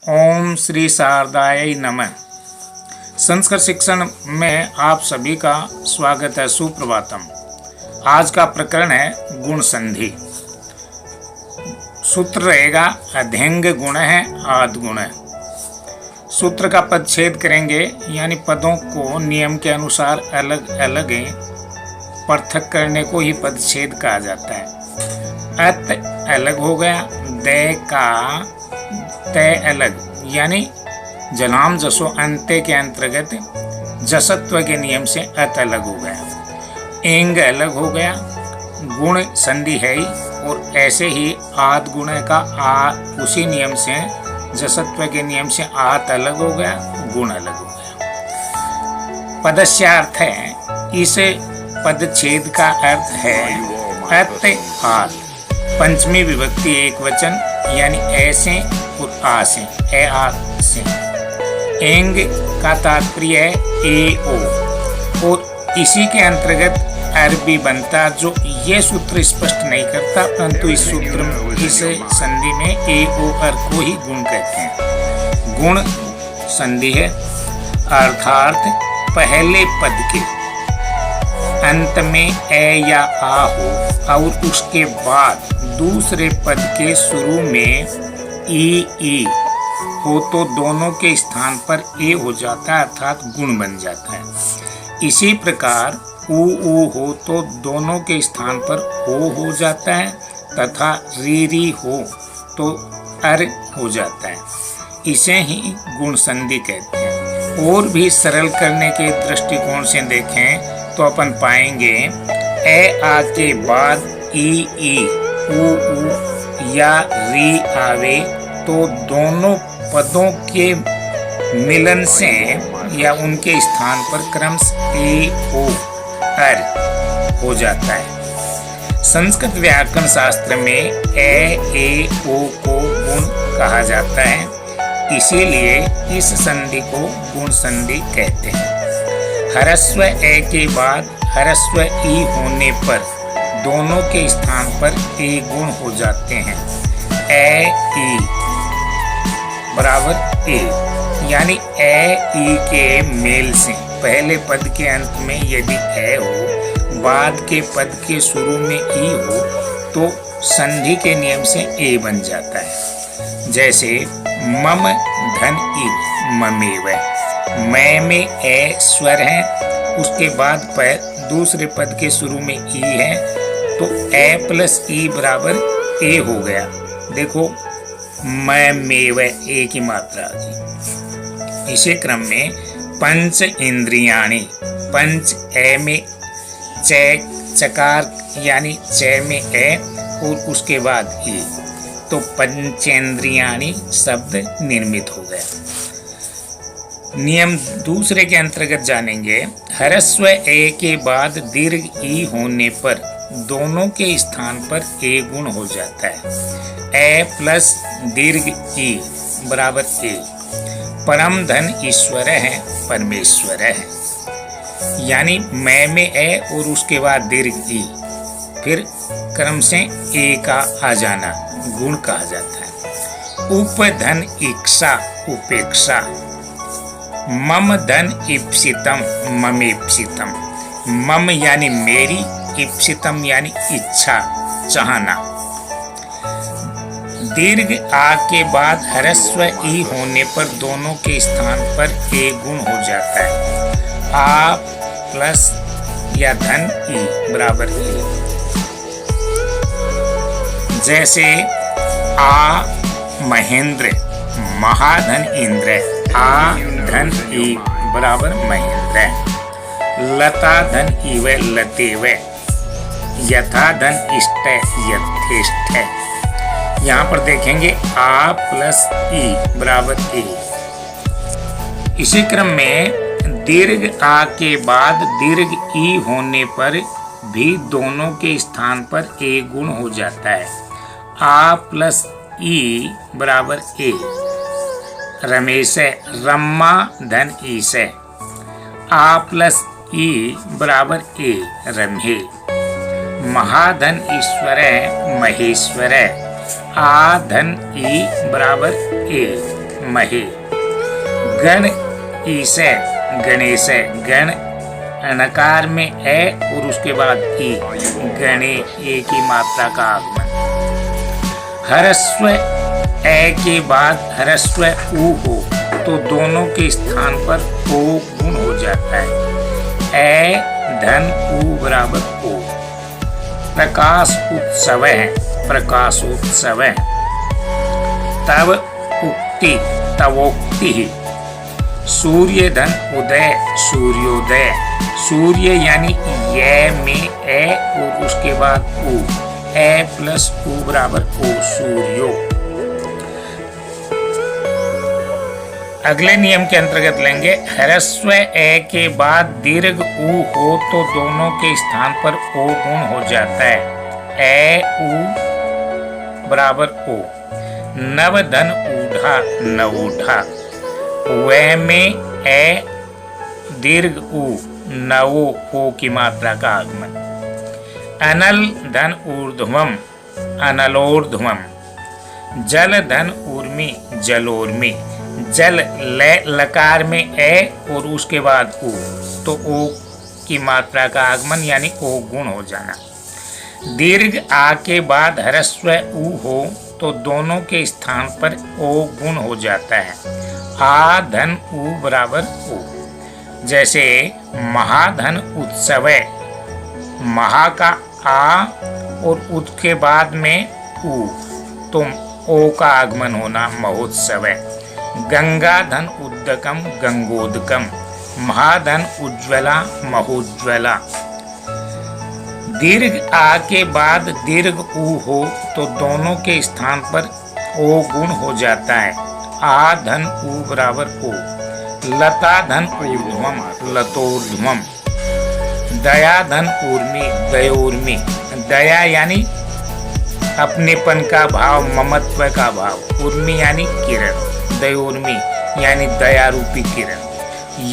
ओम श्री शारदाय नमः। संस्कृत शिक्षण में आप सभी का स्वागत है। सुप्रभातम। आज का प्रकरण है गुण संधि। सूत्र रहेगा अध्यंग गुण है आद गुण है। सूत्र का पदच्छेद करेंगे, यानी पदों को नियम के अनुसार अलग अलग पृथक करने को ही पदच्छेद कहा जाता है। अत अलग हो गया, दे का तय अलग, यानी जलाम जसो अंत्य के अंतर्गत जसत्व के नियम से अत अलग हो गया। एंग अलग हो गया, गुण संधि है ही, और ऐसे ही आद गुण का आ उसी नियम से जसत्व के नियम से आत अलग हो गया, गुण अलग हो गया। पदस्य अर्थ है, इस पदच्छेद का अर्थ है अत आत, पंचमी विभक्ति एक वचन, यानी ऐसे और आ से, ए आ से। एंग का तात्पर्य है ए ओ, और इसी के अंतर्गत अरबी बनता, जो ये सूत्र स्पष्ट नहीं करता, परंतु इस सूत्र इस संधि में ए ओ अर को ही गुण कहते हैं। गुण संधि है, अर्थात पहले पद के अंत में ए या आ हो और उसके बाद दूसरे पद के शुरू में ई हो तो दोनों के स्थान पर ए हो जाता है, अर्थात गुण बन जाता है। इसी प्रकार ऊ हो तो दोनों के स्थान पर हो जाता है, तथा री हो तो अर हो जाता है। इसे ही गुण संधि कहते हैं। और भी सरल करने के दृष्टिकोण से देखें तो अपन पाएंगे ए आ के बाद ई ऊ या री आवे तो दोनों पदों के मिलन से या उनके स्थान पर क्रमश ए ओ अर हो जाता है। संस्कृत व्याकरण शास्त्र में ए ओ को गुण कहा जाता है, इसीलिए इस संधि को गुण संधि कहते हैं। ह्रस्व ए के बाद ह्रस्व ई होने पर दोनों के स्थान पर ए गुण हो जाते हैं। ए ई बराबर ए, यानी ए ई के मेल से पहले पद के अंत में यदि ए हो, बाद के पद के शुरू में ई हो, तो संधि के नियम से ए बन जाता है। जैसे मम धन ई ममेव, मैं में ए स्वर है, उसके बाद दूसरे पद के शुरू में ई है, तो ए प्लस ई बराबर ए हो गया। देखो मैं मेव ए की मात्रा आ गई। इसी क्रम में पंच इंद्रियाणी, पंच ए में चकार यानी च में ए और उसके बाद ई, तो पंचेंद्रियाणी शब्द निर्मित हो गया। नियम दूसरे के अंतर्गत जानेंगे। ह्रस्व ए के बाद दीर्घ ई होने पर दोनों के स्थान पर ए गुण हो जाता है। ए प्लस दीर्घ ई बराबर ए। परम धन ईश्वर है, परमेश्वर है, यानी मैं में ए और उसके बाद दीर्घ ई, फिर क्रम से ए का आ जाना गुण कहा जाता है। उप धन इक्षा उपेक्षा, मम धन इप्सितम ममेप्सितम, मम यानी मेरी, इप्सितम यानी इच्छा चाहना। दीर्घ आ के बाद ह्रस्व ई होने पर दोनों के स्थान पर ए गुण हो जाता है। आ प्लस या धन ई बराबर ए। जैसे आ महेंद्र महाधन इंद्र, आ धन ई बराबर महेंद्र। लता धन इव लतेव, यथा धन इष्ट यथेष्ट। यहाँ पर देखेंगे आ प्लस ई बराबर ए। इसी क्रम में दीर्घ आ के बाद दीर्घ ई होने पर भी दोनों के स्थान पर ए गुण हो जाता है। आ प्लस ई बराबर ए। रमेश रम्मा धन ईश, आ प्लस ई बराबर ए रम्हे। महाधन ईश्वर महेश्वर, आ धन ई बराबर ए। महे। गण ईसे गणेश, गण अनकार में ए और उसके बाद ई, गणे ए की मात्रा का आगमन। ह्रस्व ए के बाद ह्रस्व उ हो तो दोनों के स्थान पर ओ गुण हो जाता है। ए धन उ बराबर ओ। प्रकाश उत्सव है, प्रकाशोत्सव है। तव उक्ति तवोक्ति ही। सूर्य धन उदय सूर्योदय। सूर्य यानी ये में ए और उसके बाद उ, ए प्लस उ बराबर ओ, सूर्यो। अगले नियम के अंतर्गत लेंगे, ह्रस्व ए के बाद दीर्घ उ हो तो दोनों के स्थान पर ओ गुण हो जाता है। ए उ बराबर ओ। नव धन ऊढ़ा नवूढ़ा। वह में ए दीर्घ उ, नवो ओ की मात्रा का आगमन। अनल धन ऊर्ध्वम अनलोर्ध्वम। जल धन ऊर्मी जलोर्मी। जल लकार में ए और उसके बाद उ तो ओ की मात्रा का आगमन यानी ओ गुण हो जाना। दीर्घ आ के बाद ह्रस्व उ हो तो दोनों के स्थान पर ओ गुण हो जाता है। आ धन उ बराबर ओ। जैसे महाधन उत्सव, महा का आ और उत के बाद में उ तो ओ का आगमन होना महोत्सव है। गंगा धन उद्दकम गंगोदकम। महाधन उज्ज्वला महोज्ज्वला। दीर्घ आ के बाद दीर्घ उ हो तो दोनों के स्थान पर ओ गुण हो जाता है। आ धन उ बराबर ओ। लता धन ऊर्ध्वम लतोर्ध्वम। दया धन ऊर्मी दयोर्मी। दया यानी अपनेपन का भाव, ममत्व का भाव। उर्मी यानी किरण, दयोर्मी यानी दया रूपी किरण।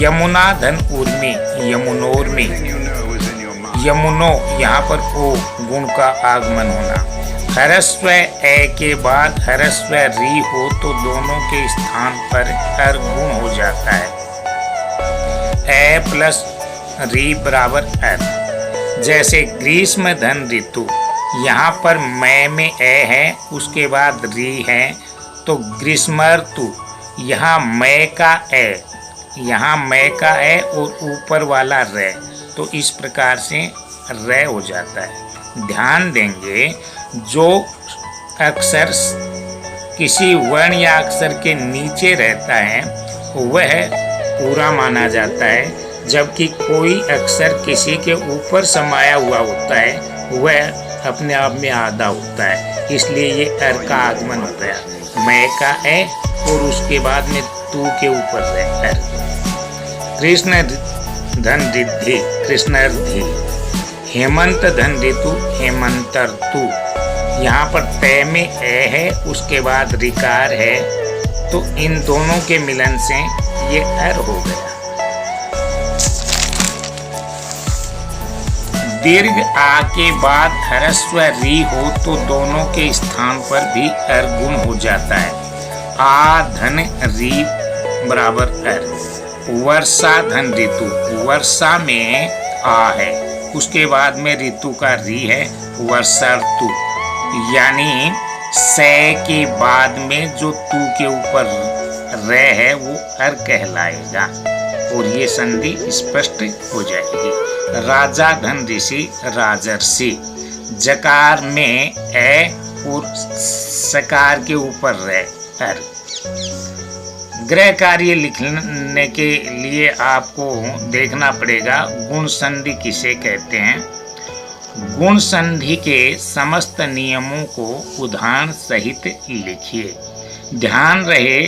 यमुना धन ऊर्मी यमुनोर्मी। यमुनो यहाँ पर ओ गुण का आगमन होना। ह्रस्व ए के बाद ह्रस्व री हो तो दोनों के स्थान पर हर गुण हो जाता है। ए प्लस री बराबर अर। जैसे ग्रीष्म धन ऋतु। यहाँ पर मैं में ए है उसके बाद री है तो ग्रीष्म ऋतु। यहाँ मैं का ए, यहाँ मैं का ए और ऊपर वाला रे तो इस प्रकार से रे हो जाता है। ध्यान देंगे जो अक्षर किसी वर्ण या अक्षर के नीचे रहता है वह पूरा माना जाता है, जबकि कोई अक्षर किसी के ऊपर समाया हुआ होता है वह अपने आप में आधा होता है। इसलिए ये अर का आगमन होता है। मैं का ए और उसके बाद में तू के ऊपर है अर। कृष्ण धन रिद्धि कृष्णर्धि। हेमंत धन ऋतु हेमंतर्तु। यहाँ पर तय में ए है उसके बाद रिकार है तो इन दोनों के मिलन से ये अर हो गया। दीर्घ आ के बाद ह्रस्व री हो तो दोनों के स्थान पर भी अर गुण हो जाता है। आ धन री बराबर अर। वर्षा धन ऋतु। वर्षा में आ है उसके बाद में ऋतु का री है वर्षा ऋतु। यानी से के बाद में जो तू के ऊपर रे है वो अर कहलाएगा और ये संधि स्पष्ट हो जाएगी। राजा धन ऋषि राजर्षि। जकार में ए और सकार के ऊपर रे अर। गृह कार्य लिखने के लिए आपको देखना पड़ेगा गुण संधि किसे कहते हैं। गुण संधि के समस्त नियमों को उदाहरण सहित लिखिए। ध्यान रहे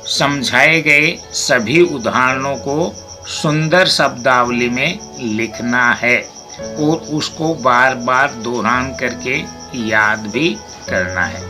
समझाए गए सभी उदाहरणों को सुंदर शब्दावली में लिखना है और उसको बार बार दोहरान करके याद भी करना है।